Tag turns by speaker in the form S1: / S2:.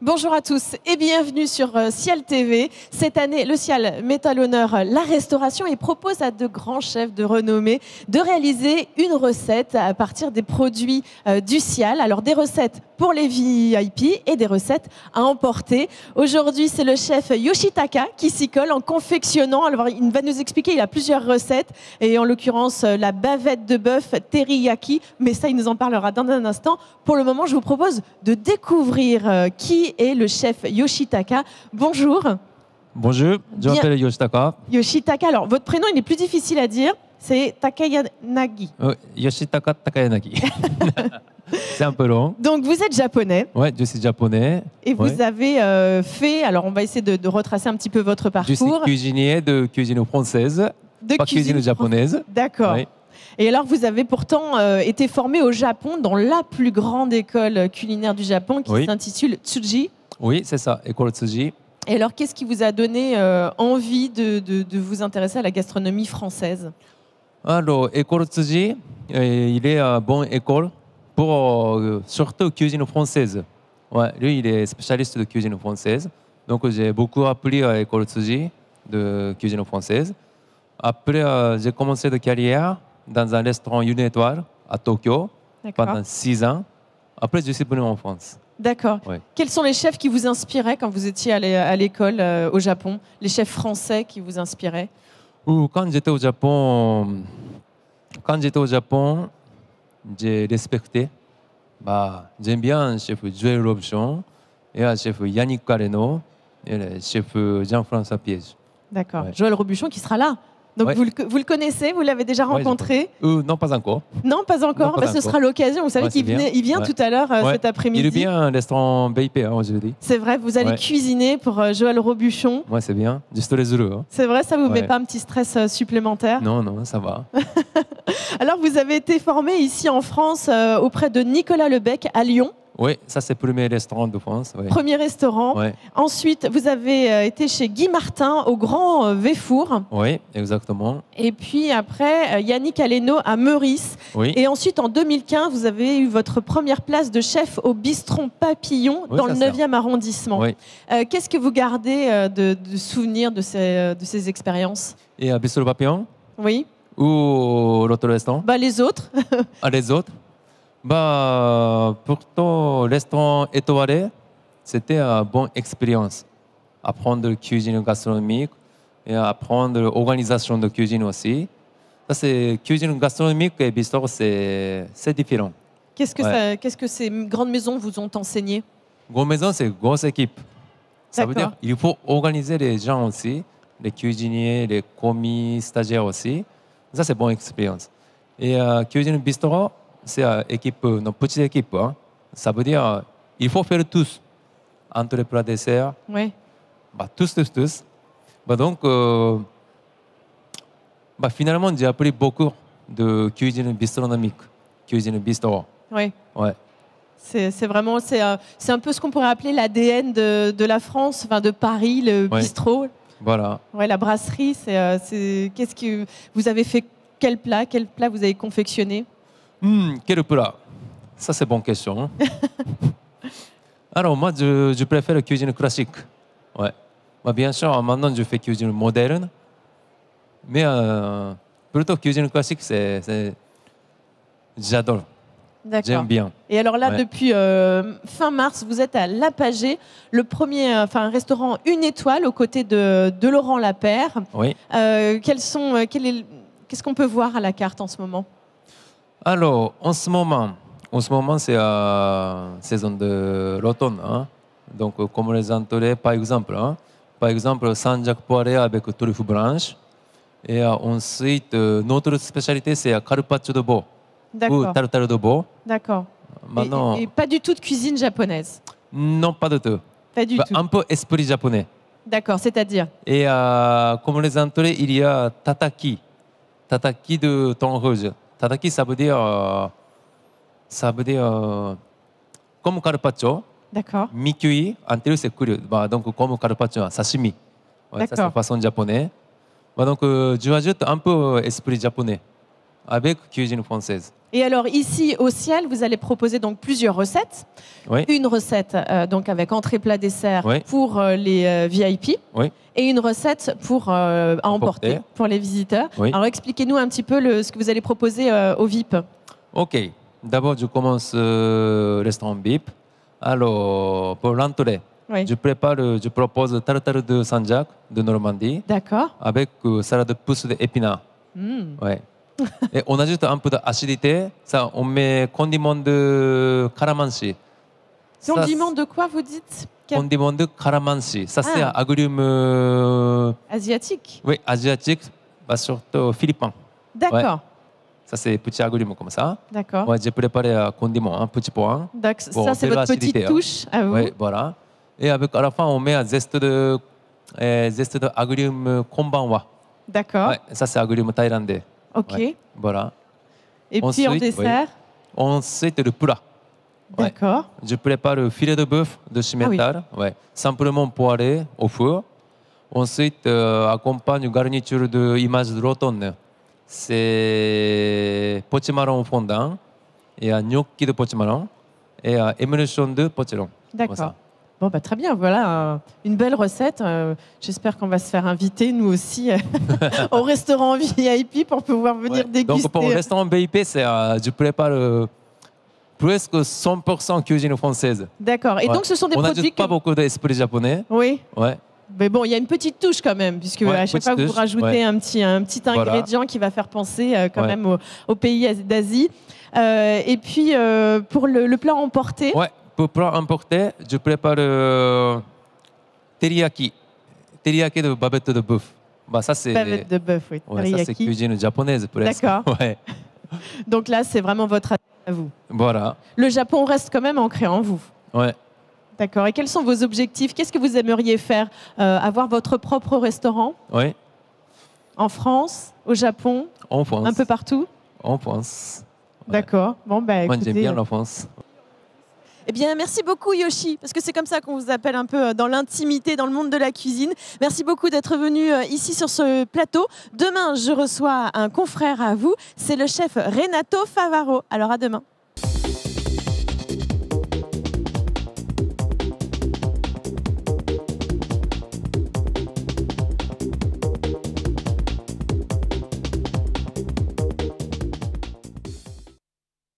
S1: Bonjour à tous et bienvenue sur Ciel TV. Cette année, le Ciel met à l'honneur la restauration et propose à de grands chefs de renommée de réaliser une recette à partir des produits du Ciel. Alors des recettes pour les VIP et des recettes à emporter. Aujourd'hui, c'est le chef Yoshitaka qui s'y colle en confectionnant. Alors, il va nous expliquer, il a plusieurs recettes et en l'occurrence la bavette de bœuf teriyaki. Mais ça, il nous en parlera dans un instant. Pour le moment, je vous propose de découvrir qui est le chef Yoshitaka. Bonjour.
S2: Bonjour, je m'appelle Yoshitaka.
S1: Yoshitaka, alors votre prénom il est plus difficile à dire, c'est Takayanagi.
S2: Yoshitaka Takayanagi. C'est un peu long.
S1: Donc vous êtes japonais.
S2: Ouais, je suis japonais.
S1: Et vous avez fait, alors on va essayer de retracer un petit peu votre parcours.
S2: Je suis cuisinier de cuisine française, pas cuisine japonaise.
S1: D'accord. Ouais. Et alors, vous avez pourtant été formé au Japon dans la plus grande école culinaire du Japon qui s'intitule Tsuji.
S2: Oui, c'est ça, école Tsuji.
S1: Et alors, qu'est-ce qui vous a donné envie de vous intéresser à la gastronomie française?
S2: Alors, école Tsuji, il est une bonne école pour surtout cuisine française. Ouais, lui, il est spécialiste de cuisine française. Donc, j'ai beaucoup appris à l'école Tsuji de cuisine française. Après, j'ai commencé de carrière dans un restaurant une étoile à Tokyo pendant 6 ans. Après, je suis venu en France.
S1: D'accord. Ouais. Quels sont les chefs qui vous inspiraient quand vous étiez à l'école au Japon? Les chefs français qui vous inspiraient?
S2: Quand j'étais au Japon, j'ai respecté. J'aime bien le chef Joël Robuchon et le chef Yannick Carreno et le chef Jean-François Piège.
S1: D'accord. Ouais. Joël Robuchon qui sera là. Donc vous le connaissez, vous l'avez déjà rencontré?
S2: Non, pas encore.
S1: Non, pas encore. Ce sera l'occasion. Vous savez qu'il vient tout à l'heure cet après-midi.
S2: Il est bien un restaurant BIP aujourd'hui.
S1: C'est vrai, vous allez cuisiner pour Joël Robuchon.
S2: Ouais, c'est bien. Du stress heureux.
S1: C'est vrai, ça vous met pas un petit stress supplémentaire?
S2: Non, non, ça va.
S1: Alors, vous avez été formé ici en France auprès de Nicolas Lebec à Lyon.
S2: Oui, ça c'est le premier restaurant de France. Ouais.
S1: Premier restaurant. Ouais. Ensuite, vous avez été chez Guy Martin au Grand Véfour.
S2: Oui, exactement.
S1: Et puis après, Yannick Aleno à Meurice. Oui. Et ensuite, en 2015, vous avez eu votre première place de chef au Bistron Papillon dans le 9e arrondissement. Oui. Qu'est-ce que vous gardez de souvenirs de ces expériences?
S2: Et à Bistron Papillon?
S1: Oui.
S2: Ou l'autre restaurant?
S1: Les autres.
S2: Les autres? Pourtant, le restaurant étoilé, c'était une bonne expérience. Apprendre la cuisine gastronomique et apprendre l'organisation de cuisine aussi. Ça, c'est cuisine gastronomique et bistrot, c'est différent.
S1: Qu'est-ce que ces grandes maisons vous ont enseigné?
S2: Grande maison, c'est grosse équipe. Ça veut dire qu'il faut organiser les gens aussi, les cuisiniers, les commis, stagiaires aussi. Ça, c'est une bonne expérience. Et cuisine bistrot, c'est une petite équipe. Hein. Ça veut dire qu'il faut faire tous. Entrée, plat, dessert.
S1: Oui.
S2: Tous. Donc, finalement, j'ai appris beaucoup de cuisine bistronomique, cuisine bistrot.
S1: Oui.
S2: Ouais.
S1: C'est vraiment, c'est un peu ce qu'on pourrait appeler l'ADN de la France, enfin de Paris, le bistrot.
S2: Voilà.
S1: Ouais, la brasserie, qu'est-ce que vous avez fait? Quel plat vous avez confectionné?
S2: Quel plat? Ça, c'est une bonne question. Alors, moi, je préfère la cuisine classique. Ouais. Bien sûr, maintenant, je fais cuisine moderne. Mais plutôt cuisine classique, j'adore. J'aime bien.
S1: Et alors là, depuis fin mars, vous êtes à Lapagé, le premier restaurant une étoile aux côtés de Laurent Lapère. Oui. Qu'est-ce qu'on peut voir à la carte en ce moment?
S2: Alors, en ce moment, c'est la saison de l'automne. Hein? Donc, comme les entrées, par exemple, Saint-Jacques poiré avec truffe blanche. Et ensuite, notre spécialité, c'est carpaccio de veau ou tartare de veau.
S1: D'accord. Et pas du tout de cuisine japonaise?
S2: Non, pas du tout.
S1: Pas du tout.
S2: Un peu esprit japonais.
S1: D'accord, c'est-à-dire?
S2: Et comme les entrées, il y a tataki. Tataki de thon rouge. Tataki, ça veut dire comme carpaccio.
S1: D'accord.
S2: Mi-cuit, antérieur c'est cuit. Donc comme carpaccio, sashimi. Ça c'est la façon japonaise. Donc j'ajoute un peu esprit japonais avec cuisine française.
S1: Et alors ici au Ciel, vous allez proposer donc plusieurs recettes.
S2: Oui.
S1: Une recette donc avec entrée, plat, dessert
S2: Oui.
S1: pour les VIP
S2: Oui.
S1: et une recette pour à emporter pour les visiteurs.
S2: Oui.
S1: Alors expliquez-nous un petit peu ce que vous allez proposer aux VIP.
S2: Ok. D'abord, je commence restaurant VIP. Alors, pour l'entrée,
S1: Oui.
S2: je propose tartare de Saint-Jacques de Normandie
S1: D'accord.
S2: avec salade pousse d'épinards.
S1: Mm.
S2: Ouais. Et on ajoute un peu d'acidité. Ça, on met condiment de caramansi.
S1: Condiment de quoi vous dites?
S2: Condiment de caramansi. Ça, c'est un
S1: Ah.
S2: agrume
S1: Asiatique.
S2: oui, asiatique, surtout philippin.
S1: D'accord.
S2: Ça, c'est petit agrume comme ça.
S1: D'accord.
S2: Ouais, j'ai préparé un condiment, un petit point.
S1: Ça, c'est
S2: de
S1: votre petite
S2: l'acidité, hein.
S1: touche à vous.
S2: Oui, voilà. Et avec, à la fin, on met un zeste de agrume konbanwa.
S1: D'accord.
S2: Ouais, ça, c'est agrume thaïlandais.
S1: Ok.
S2: Ouais, voilà.
S1: Et puis en
S2: Ensuite,
S1: dessert.
S2: Ensuite, le plat. Ouais.
S1: D'accord.
S2: Je prépare le filet de bœuf de Cimental, ouais. Simplement poêlé au four. Ensuite, accompagne garniture de image de l'automne. C'est potimarron fondant et un gnocchi de potimarron et un émulsion de potimarron.
S1: D'accord. Bon, bah, très bien, voilà une belle recette. J'espère qu'on va se faire inviter, nous aussi, au restaurant VIP pour pouvoir venir déguster.
S2: Donc, pour le restaurant VIP, je prépare presque 100% cuisine française.
S1: D'accord. Et donc, ce sont des
S2: on
S1: produits
S2: n'ajoute pas beaucoup d'esprit japonais.
S1: Oui.
S2: Ouais.
S1: Mais bon, il y a une petite touche quand même, puisque à chaque fois que vous rajoutez un petit ingrédient qui va faire penser quand même aux pays d'Asie. Et puis, pour le plat emporté.
S2: Ouais, pour plat emporté, je prépare teriyaki. Teriyaki de bavette de bœuf. Bah, ça, c'est
S1: bavette de bœuf, oui.
S2: Ouais, ça, c'est cuisine japonaise presque.
S1: D'accord.
S2: Ouais.
S1: Donc là, c'est vraiment votre à vous.
S2: Voilà.
S1: Le Japon reste quand même ancré en vous.
S2: Ouais.
S1: D'accord. Et quels sont vos objectifs? Qu'est-ce que vous aimeriez faire? Avoir votre propre restaurant?
S2: Oui.
S1: En France, au Japon?
S2: En France.
S1: Un peu partout?
S2: En France. Ouais.
S1: D'accord. Bon, bah,
S2: Moi,
S1: écoutez,
S2: j'aime bien la France.
S1: Eh bien, merci beaucoup Yoshi, parce que c'est comme ça qu'on vous appelle un peu dans l'intimité, dans le monde de la cuisine. Merci beaucoup d'être venu ici sur ce plateau. Demain, je reçois un confrère à vous, c'est le chef Renato Favaro. Alors à demain.